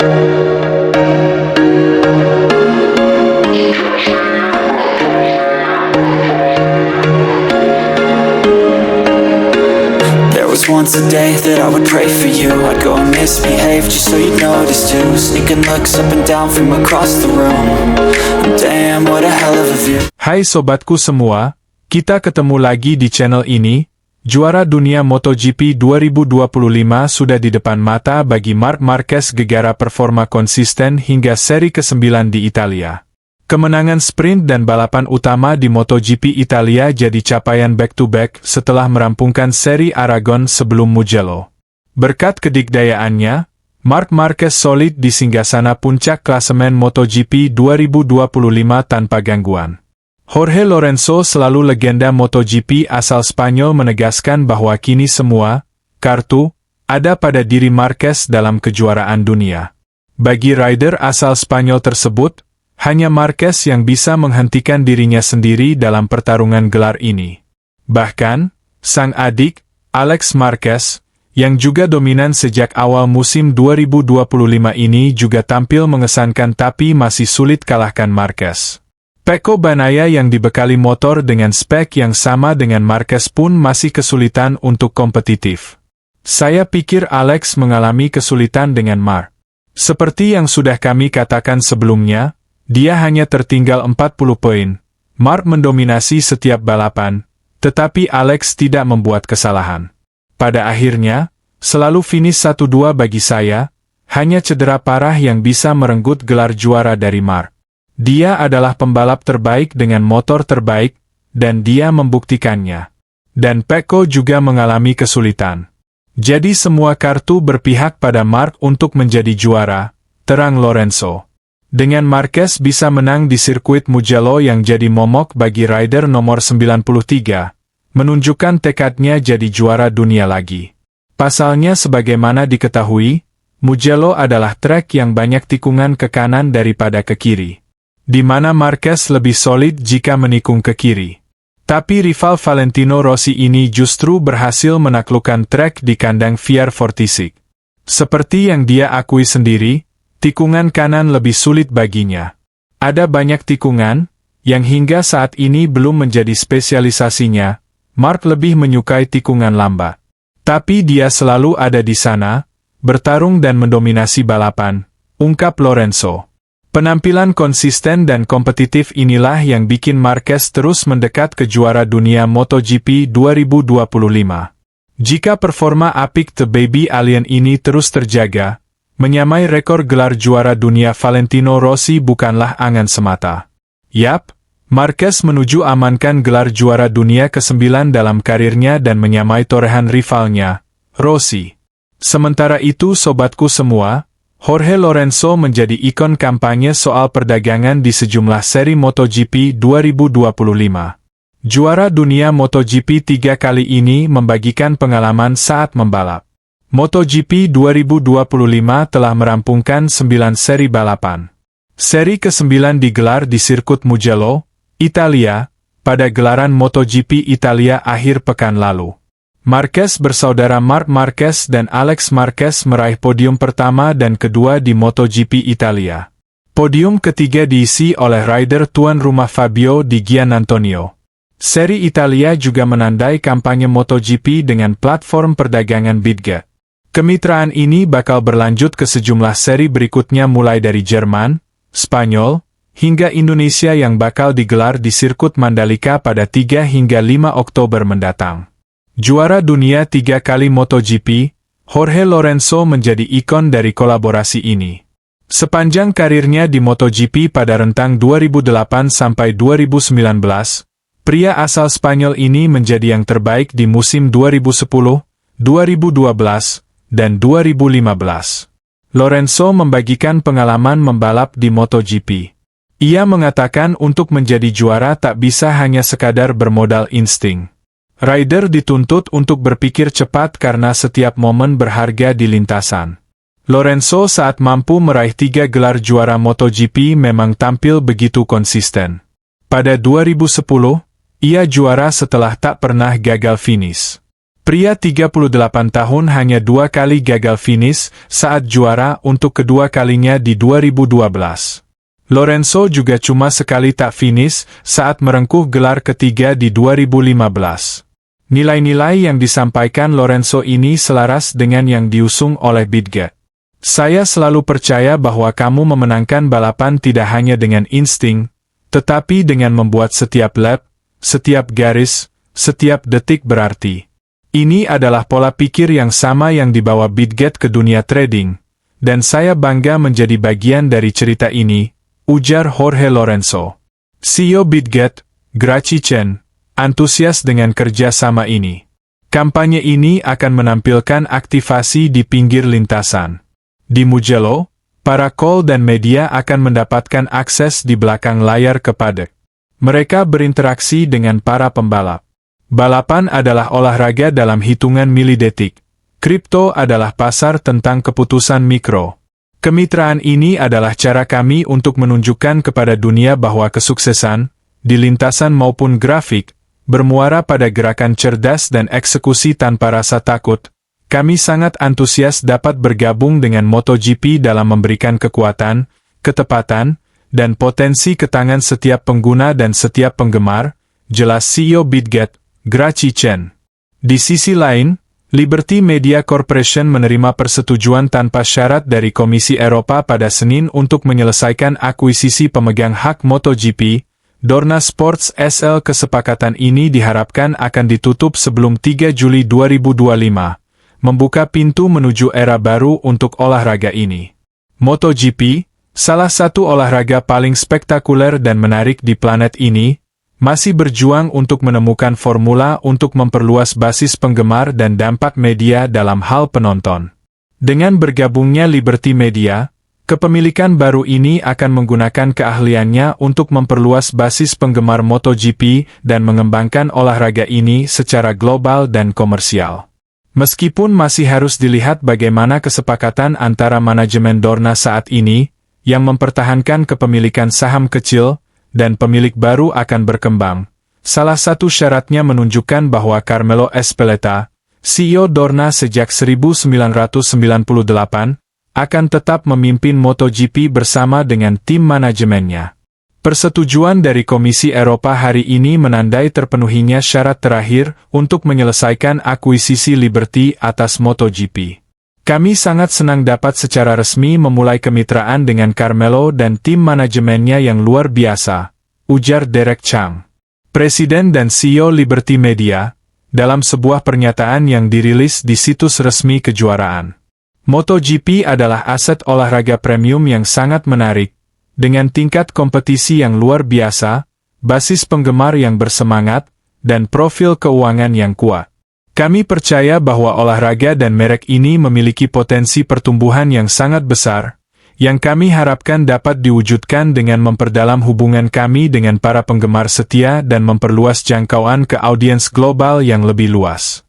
There was once a day that I would pray for you. I'd go and misbehave just so you'd notice too. Sneaking looks up and down from across the room. Damn, what a hell of a view. Hai sobatku semua, kita ketemu lagi di channel ini. Juara dunia MotoGP 2025 sudah di depan mata bagi Marc Marquez. Gegara performa konsisten hingga seri ke-9 di Italia. Kemenangan sprint dan balapan utama di MotoGP Italia jadi capaian back-to-back setelah merampungkan seri Aragon sebelum Mugello. Berkat kedikdayaannya, Marc Marquez solid di singgasana puncak klasemen MotoGP 2025 tanpa gangguan. Jorge Lorenzo, selalu legenda MotoGP asal Spanyol, menegaskan bahwa kini semua kartu ada pada diri Marquez dalam kejuaraan dunia. Bagi rider asal Spanyol tersebut, hanya Marquez yang bisa menghentikan dirinya sendiri dalam pertarungan gelar ini. Bahkan, sang adik, Alex Marquez, yang juga dominan sejak awal musim 2025 ini juga tampil mengesankan tapi masih sulit kalahkan Marquez. Pecco Bagnaia yang dibekali motor dengan spek yang sama dengan Marquez pun masih kesulitan untuk kompetitif. Saya pikir Alex mengalami kesulitan dengan Marc. Seperti yang sudah kami katakan sebelumnya, dia hanya tertinggal 40 poin. Marc mendominasi setiap balapan, tetapi Alex tidak membuat kesalahan. Pada akhirnya, selalu finish 1-2 bagi saya, hanya cedera parah yang bisa merenggut gelar juara dari Marc. Dia adalah pembalap terbaik dengan motor terbaik, dan dia membuktikannya. Dan Pecco juga mengalami kesulitan. Jadi semua kartu berpihak pada Marc untuk menjadi juara, terang Lorenzo. Dengan Marquez bisa menang di sirkuit Mugello yang jadi momok bagi rider nomor 93, menunjukkan tekadnya jadi juara dunia lagi. Pasalnya sebagaimana diketahui, Mugello adalah trek yang banyak tikungan ke kanan daripada ke kiri, di mana Marquez lebih solid jika menikung ke kiri. Tapi rival Valentino Rossi ini justru berhasil menaklukkan trek di kandang VR46. Seperti yang dia akui sendiri, tikungan kanan lebih sulit baginya. Ada banyak tikungan, yang hingga saat ini belum menjadi spesialisasinya. Marc lebih menyukai tikungan lambat. Tapi dia selalu ada di sana, bertarung dan mendominasi balapan, ungkap Lorenzo. Penampilan konsisten dan kompetitif inilah yang bikin Marquez terus mendekat ke juara dunia MotoGP 2025. Jika performa apik The Baby Alien ini terus terjaga, menyamai rekor gelar juara dunia Valentino Rossi bukanlah angan semata. Yap, Marquez menuju amankan gelar juara dunia ke-9 dalam karirnya dan menyamai torehan rivalnya, Rossi. Sementara itu sobatku semua, Jorge Lorenzo menjadi ikon kampanye soal perdagangan di sejumlah seri MotoGP 2025. Juara dunia MotoGP 3 kali ini membagikan pengalaman saat membalap. MotoGP 2025 telah merampungkan 9 seri balapan. Seri ke-9 digelar di sirkuit Mugello, Italia, pada gelaran MotoGP Italia akhir pekan lalu. Marquez bersaudara Marc Marquez dan Alex Marquez meraih podium pertama dan kedua di MotoGP Italia. Podium ketiga diisi oleh rider tuan rumah Fabio Di Giannantonio. Seri Italia juga menandai kampanye MotoGP dengan platform perdagangan Bidget. Kemitraan ini bakal berlanjut ke sejumlah seri berikutnya mulai dari Jerman, Spanyol, hingga Indonesia yang bakal digelar di sirkuit Mandalika pada 3 hingga 5 Oktober mendatang. Juara dunia 3 kali MotoGP, Jorge Lorenzo menjadi ikon dari kolaborasi ini. Sepanjang karirnya di MotoGP pada rentang 2008 sampai 2019, pria asal Spanyol ini menjadi yang terbaik di musim 2010, 2012, dan 2015. Lorenzo membagikan pengalaman membalap di MotoGP. Ia mengatakan untuk menjadi juara tak bisa hanya sekadar bermodal insting. Rider dituntut untuk berpikir cepat karena setiap momen berharga di lintasan. Lorenzo saat mampu meraih 3 gelar juara MotoGP memang tampil begitu konsisten. Pada 2010, ia juara setelah tak pernah gagal finish. Pria 38 tahun hanya 2 kali gagal finish saat juara untuk kedua kalinya di 2012. Lorenzo juga cuma sekali tak finish saat merengkuh gelar ketiga di 2015. Nilai-nilai yang disampaikan Lorenzo ini selaras dengan yang diusung oleh Bidget. Saya selalu percaya bahwa kamu memenangkan balapan tidak hanya dengan insting, tetapi dengan membuat setiap lap, setiap garis, setiap detik berarti. Ini adalah pola pikir yang sama yang dibawa Bidget ke dunia trading, dan saya bangga menjadi bagian dari cerita ini, ujar Jorge Lorenzo. CEO Bidget, Gracie Chen, antusias dengan kerja sama ini. Kampanye ini akan menampilkan aktivasi di pinggir lintasan. Di Mugello, para call dan media akan mendapatkan akses di belakang layar ke paddock. Mereka berinteraksi dengan para pembalap. Balapan adalah olahraga dalam hitungan milidetik. Kripto adalah pasar tentang keputusan mikro. Kemitraan ini adalah cara kami untuk menunjukkan kepada dunia bahwa kesuksesan, di lintasan maupun grafik, bermuara pada gerakan cerdas dan eksekusi tanpa rasa takut. Kami sangat antusias dapat bergabung dengan MotoGP dalam memberikan kekuatan, ketepatan, dan potensi ke tangan setiap pengguna dan setiap penggemar, jelas CEO Bidget, Gracie Chen. Di sisi lain, Liberty Media Corporation menerima persetujuan tanpa syarat dari Komisi Eropa pada Senin untuk menyelesaikan akuisisi pemegang hak MotoGP, Dorna Sports SL. Kesepakatan ini diharapkan akan ditutup sebelum 3 Juli 2025. Membuka pintu menuju era baru untuk olahraga ini. MotoGP, salah satu olahraga paling spektakuler dan menarik di planet ini, masih berjuang untuk menemukan formula untuk memperluas basis penggemar dan dampak media dalam hal penonton. Dengan bergabungnya Liberty Media, kepemilikan baru ini akan menggunakan keahliannya untuk memperluas basis penggemar MotoGP dan mengembangkan olahraga ini secara global dan komersial. Meskipun masih harus dilihat bagaimana kesepakatan antara manajemen Dorna saat ini, yang mempertahankan kepemilikan saham kecil, dan pemilik baru akan berkembang. Salah satu syaratnya menunjukkan bahwa Carmelo Ezpeleta, CEO Dorna sejak 1998, akan tetap memimpin MotoGP bersama dengan tim manajemennya. Persetujuan dari Komisi Eropa hari ini menandai terpenuhinya syarat terakhir untuk menyelesaikan akuisisi Liberty atas MotoGP. Kami sangat senang dapat secara resmi memulai kemitraan dengan Carmelo dan tim manajemennya yang luar biasa, ujar Derek Chang, Presiden dan CEO Liberty Media, dalam sebuah pernyataan yang dirilis di situs resmi kejuaraan. MotoGP adalah aset olahraga premium yang sangat menarik, dengan tingkat kompetisi yang luar biasa, basis penggemar yang bersemangat, dan profil keuangan yang kuat. Kami percaya bahwa olahraga dan merek ini memiliki potensi pertumbuhan yang sangat besar, yang kami harapkan dapat diwujudkan dengan memperdalam hubungan kami dengan para penggemar setia dan memperluas jangkauan ke audiens global yang lebih luas.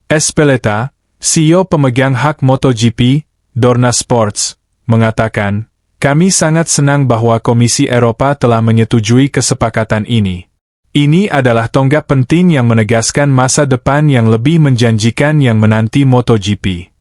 Ezpeleta, CEO pemegang hak MotoGP, Dorna Sports, mengatakan, "Kami sangat senang bahwa Komisi Eropa telah menyetujui kesepakatan ini. Ini adalah tonggak penting yang menegaskan masa depan yang lebih menjanjikan yang menanti MotoGP."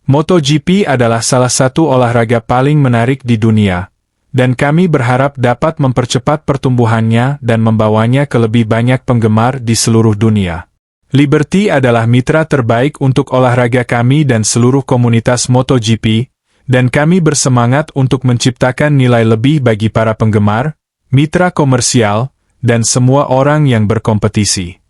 MotoGP adalah salah satu olahraga paling menarik di dunia, dan kami berharap dapat mempercepat pertumbuhannya dan membawanya ke lebih banyak penggemar di seluruh dunia. Liberty adalah mitra terbaik untuk olahraga kami dan seluruh komunitas MotoGP, dan kami bersemangat untuk menciptakan nilai lebih bagi para penggemar, mitra komersial, dan semua orang yang berkompetisi.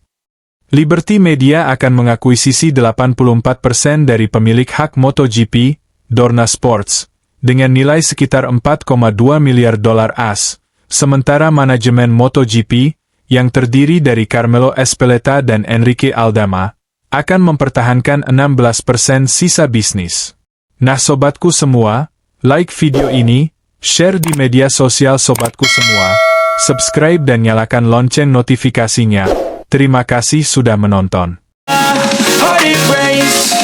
Liberty Media akan mengakuisisi 84% dari pemilik hak MotoGP, Dorna Sports, dengan nilai sekitar $4,2 miliar AS, sementara manajemen MotoGP, yang terdiri dari Carmelo Ezpeleta dan Enrique Aldama, akan mempertahankan 16% sisa bisnis. Nah sobatku semua, like video ini, share di media sosial sobatku semua, subscribe dan nyalakan lonceng notifikasinya. Terima kasih sudah menonton. Heart it race,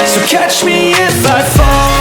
so catch me if I fall.